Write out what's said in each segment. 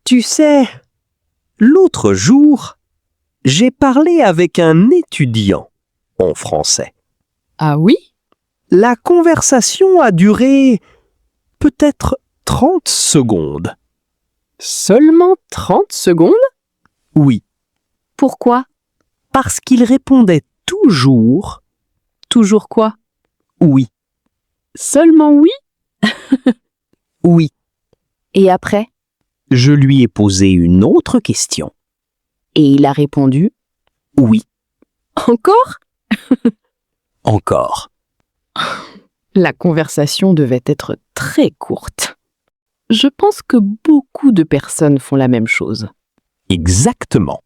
Tu sais, l'autre jour, j'ai parlé avec un étudiant en français. Ah oui? La conversation a duré peut-être 30 secondes. Seulement 30 secondes? Oui, Pourquoi? parce qu'il répondait toujours Toujours quoi? oui, Seulement oui? oui. Et après? Je lui ai posé une autre question. Et il a répondu Oui, encore? encore. La conversation devait être très courte. Je pense que beaucoup de personnes font la même chose. Exactement.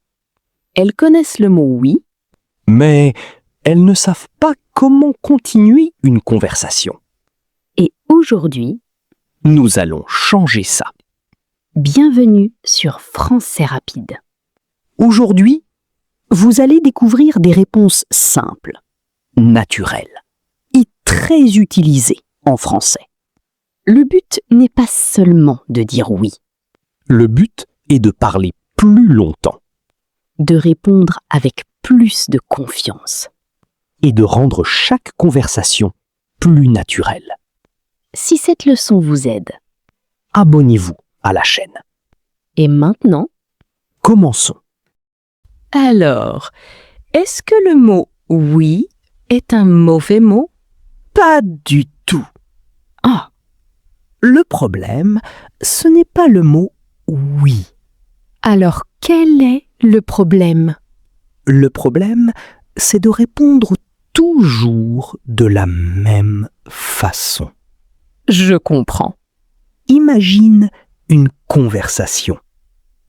Elles connaissent le mot oui, Mais elles ne savent pas comment continuer une conversation. et aujourd'hui, Nous allons changer ça. bienvenue sur Français Rapide. Aujourd'hui, vous allez découvrir des réponses simples, naturelles et très utilisées en français. Le but n'est pas seulement de dire oui, Le but est de parler plus longtemps de répondre avec plus de confiance. et de rendre chaque conversation plus naturelle. Si cette leçon vous aide, Abonnez-vous à la chaîne. et maintenant, Commençons. alors, est-ce que le mot oui est un mauvais mot? Pas du tout. Ah, Le problème, ce n'est pas le mot oui. alors quel est le problème? Le problème, c'est de répondre toujours de la même façon. Je comprends. Imagine une conversation.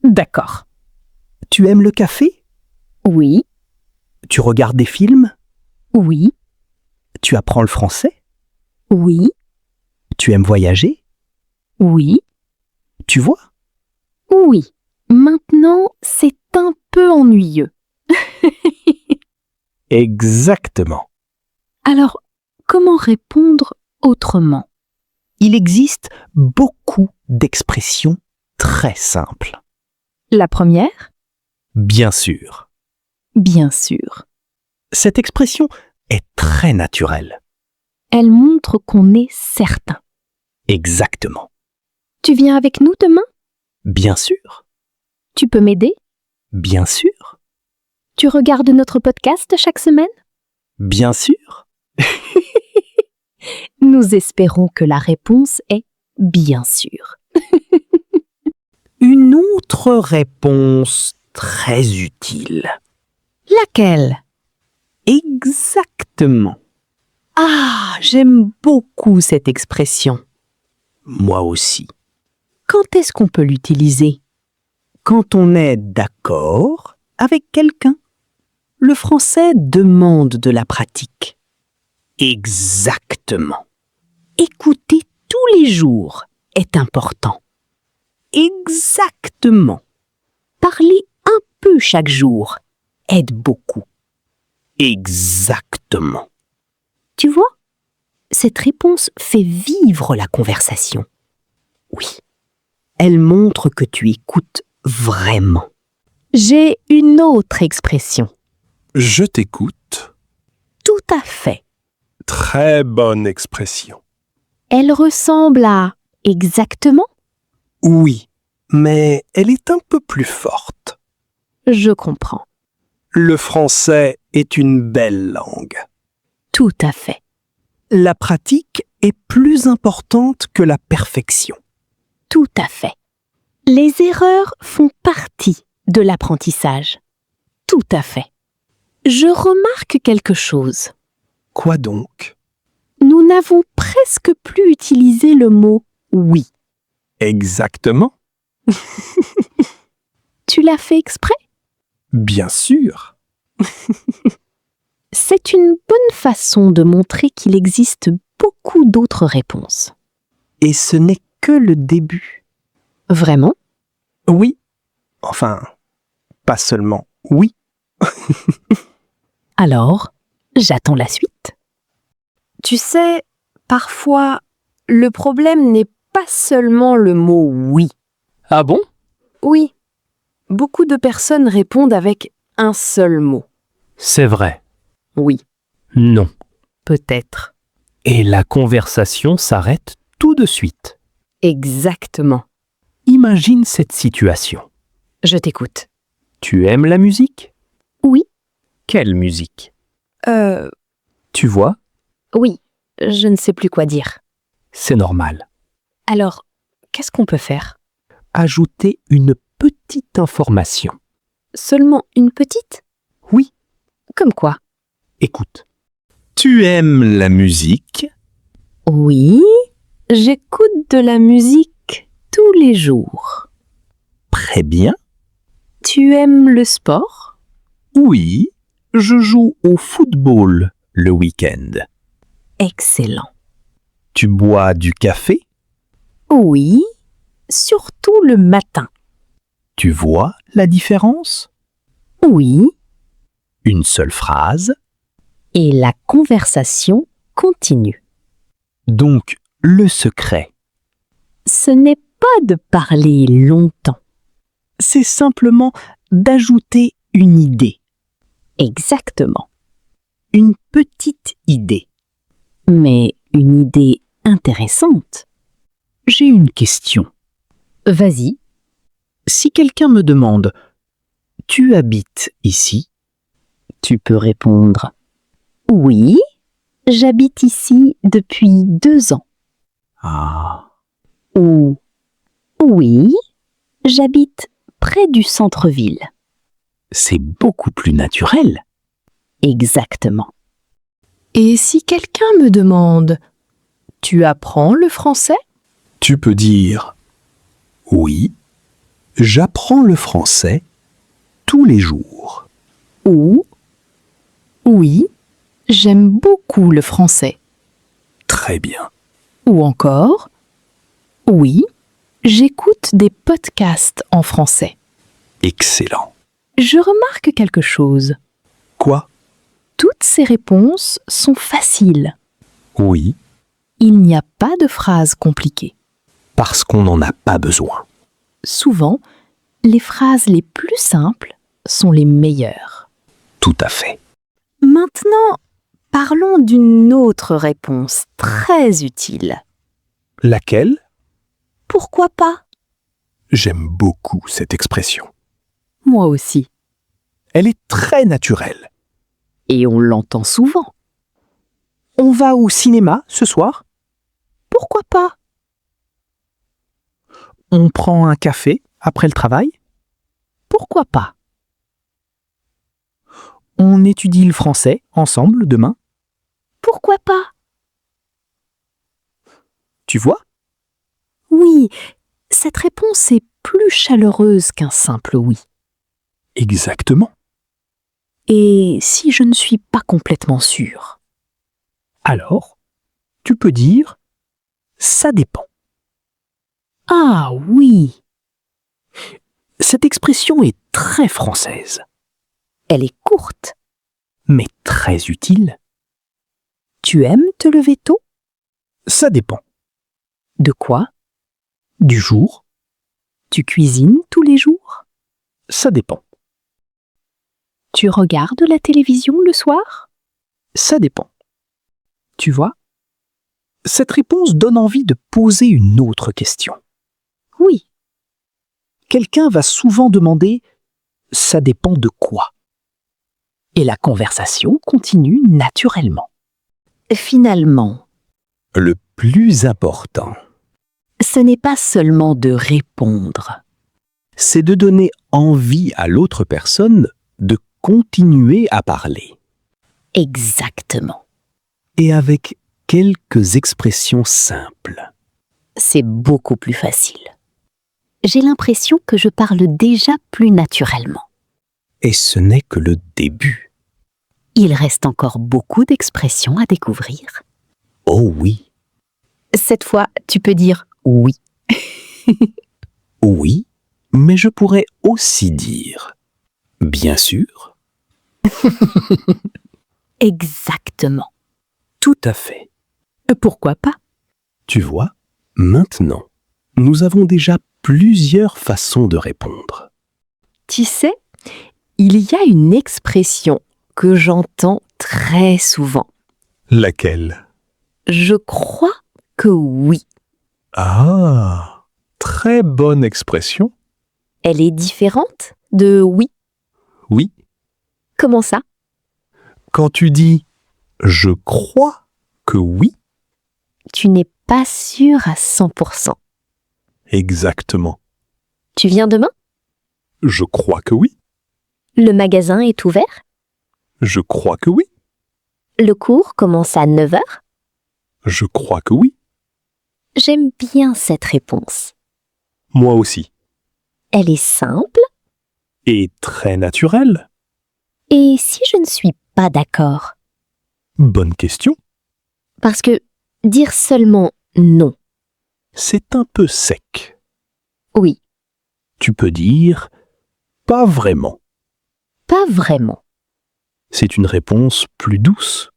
D'accord. Tu aimes le café? Oui, Tu regardes des films? oui, Tu apprends le français? oui, Tu aimes voyager? oui, Tu vois? oui. Maintenant, c'est un peu ennuyeux. Exactement. Alors, comment répondre autrement? Il existe beaucoup d'expressions très simples. La première? Bien sûr. Bien sûr. Cette expression est très naturelle. Elle montre qu'on est certain. Exactement. Tu viens avec nous demain? Bien sûr. Tu peux m'aider? Bien sûr. Tu regardes notre podcast chaque semaine? Bien sûr. Nous espérons que la réponse est bien sûr. Une autre réponse très utile. Laquelle? Exactement. Ah, j'aime beaucoup cette expression. Moi aussi. Quand est-ce qu'on peut l'utiliser? Quand on est d'accord avec quelqu'un, le français demande de la pratique. Exactement. Écouter tous les jours est important. Exactement. Parler un peu chaque jour aide beaucoup. Exactement. Tu vois, cette réponse fait vivre la conversation. Oui. Elle montre que tu écoutes vraiment. J'ai une autre expression. Je t'écoute. Tout à fait. Très bonne expression. Elle ressemble à exactement? Oui, mais elle est un peu plus forte. Je comprends. Le français est une belle langue. Tout à fait. La pratique est plus importante que la perfection. Tout à fait. Les erreurs font partie de l'apprentissage. Tout à fait. Je remarque quelque chose. Quoi donc? Nous n'avons presque plus utilisé le mot oui. Exactement. Tu l'as fait exprès? Bien sûr. C'est une bonne façon de montrer qu'il existe beaucoup d'autres réponses. Et ce n'est que le début. Vraiment? Oui. Enfin, pas seulement oui. Alors, j'attends la suite. Tu sais, parfois, le problème n'est pas seulement le mot oui. Ah bon? Oui. Beaucoup de personnes répondent avec un seul mot. C'est vrai. Oui, Non. peut-être. Et la conversation s'arrête tout de suite. Exactement. Imagine cette situation. Je t'écoute. Tu aimes la musique? Oui. Quelle musique? Tu vois, Oui, je ne sais plus quoi dire. c'est normal. Alors, qu'est-ce qu'on peut faire? Ajouter une petite information. Seulement une petite? Oui, Comme quoi? écoute. Tu aimes la musique? Oui, j'écoute de la musique tous les jours. Très bien. Tu aimes le sport? Oui, je joue au football le week-end. Excellent. Tu bois du café? Oui, surtout le matin. Tu vois la différence? Oui, Une seule phrase. et la conversation continue. Donc, le secret, Ce n'est pas de parler longtemps. C'est simplement d'ajouter une idée, Exactement. une petite idée. Mais une idée intéressante. J'ai une question. Vas-y. Si quelqu'un me demande « Tu habites ici ?» Tu peux répondre « Oui, j'habite ici depuis 2 ans. Ah, » Ou « Oui, j'habite près du centre-ville. c'est beaucoup plus naturel. » Exactement. Et si quelqu'un me demande « Tu apprends le français ?» tu peux dire oui, j'apprends le français tous les jours. ou « Oui, j'aime beaucoup le français » Très bien. ou encore « Oui, j'écoute des podcasts en français ». Excellent. Je remarque quelque chose. Quoi? Toutes ces réponses sont faciles. Oui, Il n'y a pas de phrases compliquées. parce qu'on n'en a pas besoin. Souvent, les phrases les plus simples sont les meilleures. Tout à fait. Maintenant, parlons d'une autre réponse très utile. Laquelle? Pourquoi pas? J'aime beaucoup cette expression. Moi aussi. Elle est très naturelle. Et on l'entend souvent. On va au cinéma ce soir? Pourquoi pas? On prend un café après le travail? Pourquoi pas? On étudie le français ensemble demain? Pourquoi pas? Tu vois? Oui, cette réponse est plus chaleureuse qu'un simple oui. Exactement. Et si je ne suis pas complètement sûre? Alors, tu peux dire « ça dépend ». Ah oui, Cette expression est très française, elle est courte. mais très utile. Tu aimes te lever tôt? Ça dépend. De quoi? Du jour, Tu cuisines tous les jours? ça dépend. Tu regardes la télévision le soir? Ça dépend. Tu vois? Cette réponse donne envie de poser une autre question. Oui, Quelqu'un va souvent demander « ça dépend de quoi ?» Et la conversation continue naturellement. finalement, Le plus important, ce n'est pas seulement de répondre. c'est de donner envie à l'autre personne de continuer à parler. Exactement. Et avec quelques expressions simples. C'est beaucoup plus facile. J'ai l'impression que je parle déjà plus naturellement. Et ce n'est que le début. Il reste encore beaucoup d'expressions à découvrir. Oh oui, Cette fois, tu peux dire oui. oui, mais je pourrais aussi dire bien sûr, Exactement. tout à fait. Pourquoi pas? Tu vois, maintenant, nous avons déjà plusieurs façons de répondre. Tu sais, il y a une expression que j'entends très souvent. Laquelle? Je crois que oui. Ah, très bonne expression. Elle est différente de oui. Oui, Comment ça? quand tu dis « je crois que oui », Tu n'es pas sûr à 100%. exactement. Tu viens demain? Je crois que oui. Le magasin est ouvert? Je crois que oui. Le cours commence à 9h? Je crois que oui. J'aime bien cette réponse. Moi aussi. Elle est simple. Et très naturelle. Et si je ne suis pas d'accord? Bonne question. Parce que dire seulement non, C'est un peu sec. oui, Tu peux dire « pas vraiment ». pas vraiment. C'est une réponse plus douce.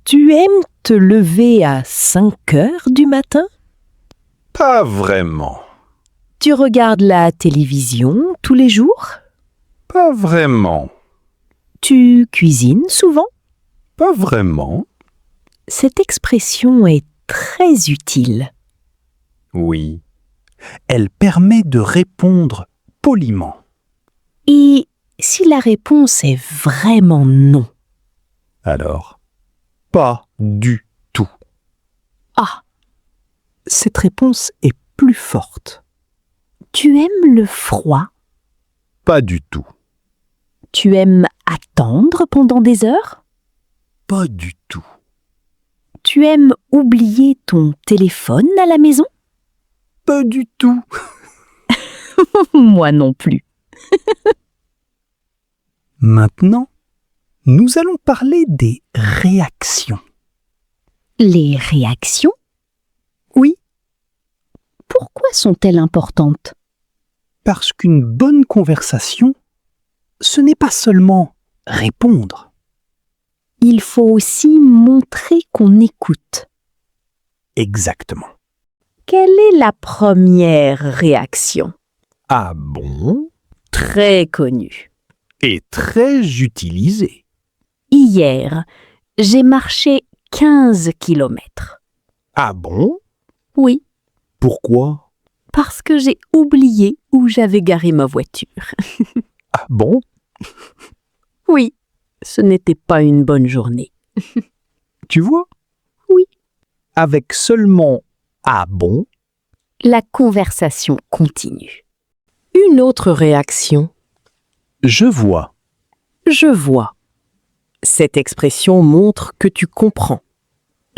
Tu aimes te lever à 5 heures du matin? Pas vraiment. Tu regardes la télévision tous les jours? Pas vraiment. Tu cuisines souvent? Pas vraiment. Cette expression est très utile. Oui. Elle permet de répondre poliment. Et si la réponse est vraiment non? Alors, pas du tout. Ah, cette réponse est plus forte. Tu aimes le froid? Pas du tout. Tu aimes attendre pendant des heures? Pas du tout. Tu aimes oublier ton téléphone à la maison? Pas du tout. Moi non plus. Maintenant, nous allons parler des réactions. Les réactions? Oui, Pourquoi sont-elles importantes? parce qu'une bonne conversation, ce n'est pas seulement répondre. Il faut aussi montrer qu'on écoute. Exactement. Quelle est la première réaction? Ah bon? Très connue. Et très utilisé. Hier, j'ai marché 15 kilomètres. Ah bon? Oui, Pourquoi? parce que j'ai oublié où j'avais garé ma voiture. Ah bon? Oui, ce n'était pas une bonne journée. Tu vois? Oui. Avec seulement « ah bon », La conversation continue. Une autre réaction. Je vois. Je vois. Cette expression montre que tu comprends.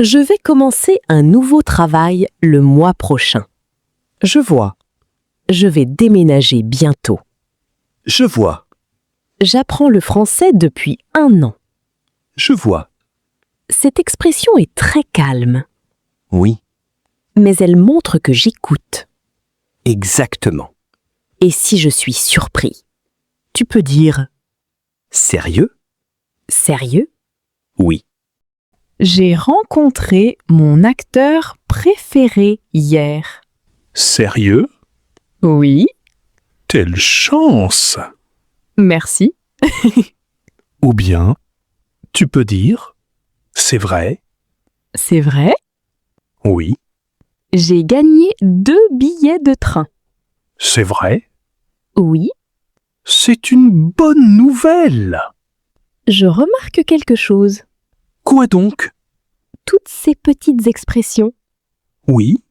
Je vais commencer un nouveau travail le mois prochain. Je vois. Je vais déménager bientôt. Je vois. J'apprends le français depuis 1 an. Je vois. Cette expression est très calme, Oui, mais elle montre que j'écoute. exactement. Et si je suis surpris? Tu peux dire sérieux? Sérieux? Oui. J'ai rencontré mon acteur préféré hier. Sérieux? Oui, Quelle chance! merci. Ou bien, tu peux dire c'est vrai? C'est vrai? Oui. J'ai gagné 2 billets de train. C'est vrai? Oui, C'est une bonne nouvelle! je remarque quelque chose. Quoi donc? Toutes ces petites expressions, Oui,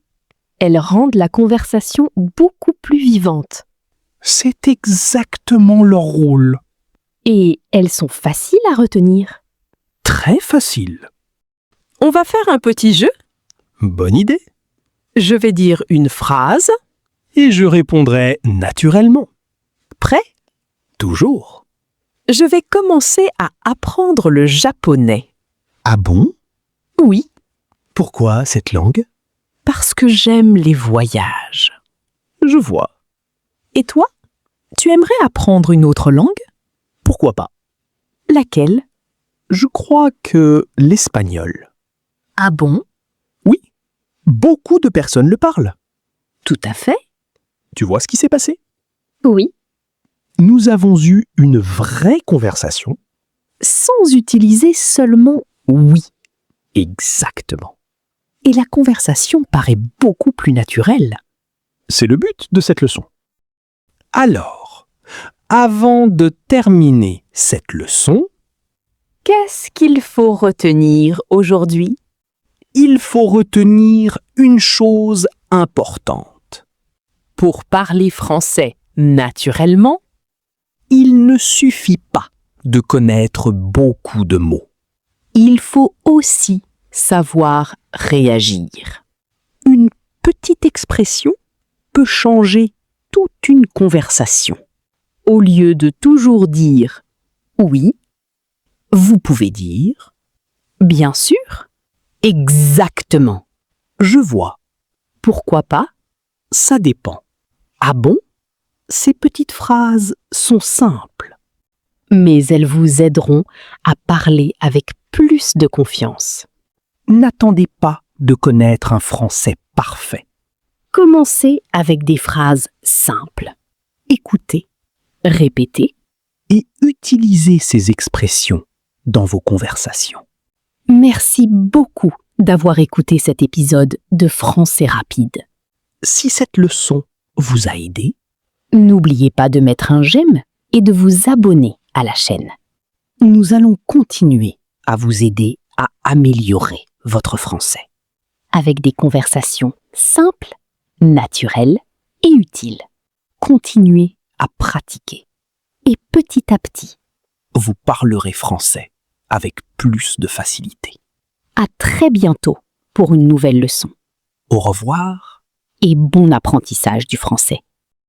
elles rendent la conversation beaucoup plus vivante. c'est exactement leur rôle. Et elles sont faciles à retenir. Très facile. On va faire un petit jeu. bonne idée. Je vais dire une phrase. Et je répondrai naturellement. Prêt? Toujours. Je vais commencer à apprendre le japonais. Ah bon? Oui, Pourquoi cette langue? parce que j'aime les voyages. Je vois. Et toi? Tu aimerais apprendre une autre langue? Pourquoi pas? Laquelle? Je crois que l'espagnol. Ah bon? Oui, beaucoup de personnes le parlent. Tout à fait. Tu vois ce qui s'est passé? Oui, Nous avons eu une vraie conversation. sans utiliser seulement oui. Exactement. Et la conversation paraît beaucoup plus naturelle. C'est le but de cette leçon. Alors, avant de terminer cette leçon, Qu'est-ce qu'il faut retenir aujourd'hui? il faut retenir une chose importante. Pour parler français naturellement, Il ne suffit pas de connaître beaucoup de mots. il faut aussi savoir réagir. Une petite expression peut changer toute une conversation. Au lieu de toujours dire oui, Vous pouvez dire bien sûr, exactement. Je vois. pourquoi pas, Ça dépend. Ah bon? Ces petites phrases sont simples. mais elles vous aideront à parler avec plus de confiance. N'attendez pas de connaître un français parfait. Commencez avec des phrases simples. Écoutez Répétez. et utilisez ces expressions dans vos conversations. Merci beaucoup d'avoir écouté cet épisode de Français rapide. Si cette leçon vous a aidé, N'oubliez pas de mettre un j'aime et de vous abonner à la chaîne. nous allons continuer à vous aider à améliorer votre français. Avec des conversations simples, naturelles et utiles. Continuez à pratiquer. Et petit à petit, Vous parlerez français avec plus de facilité. à très bientôt pour une nouvelle leçon. Au revoir. Et bon apprentissage du français.